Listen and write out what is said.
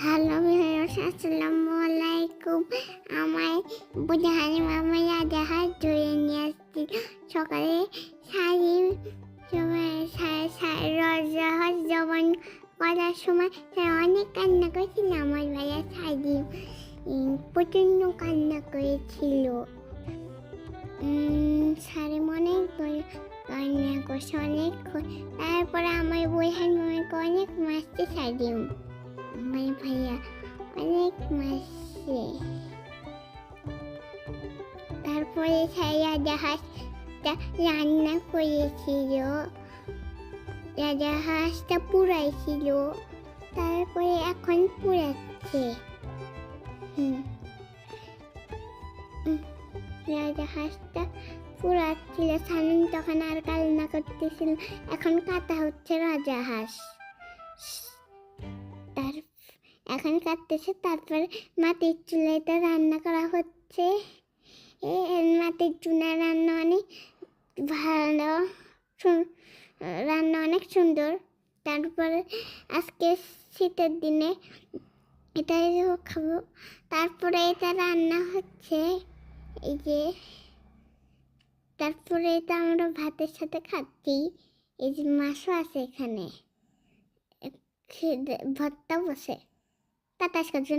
Hello viewers, আসসালামু আলাইকুম। আমায় বুঝানি মামা রাজাহাঁস ধরে নিয়ে আসছি। সকালে রাজাহাঁস জবান করার সময় অনেক কান্না করেছিল। আমার ভাইয়া সাজিম প্রচণ্ড কান্না করেছিল। সারিম অনেক কান্না করছে অনেকক্ষণ। তারপরে আমার বোঝান মামাকে অনেক মারছে সাজিম। আমার ভাইয়া অনেক মারছে। তারপরে রাজাহাঁসটা রান্না করেছিল, রাজাহাঁসটা পুড়াইছিল, তারপরে এখন পুড়াচ্ছে। রাজাহাঁসটা পুড়াচ্ছিল, সানুন তখন আর কান্না করতেছিল। এখন কাটা হচ্ছে রাজাহাঁস, এখন কাটতেছে। তারপরে মাটির চুলাইতে রান্না করা হচ্ছে। মাটির চুলা রান্না অনেক ভালো, রান্না অনেক সুন্দর। তারপরে আজকে শীতের দিনে এটাই খাবো। তারপরে এটা রান্না হচ্ছে, এই যে তারপরে এটা আমরা ভাতের সাথে খাচ্ছি। এই যে মাছও আছে এখানে, ভর্তা বসে। টাটা আজকের জন্য।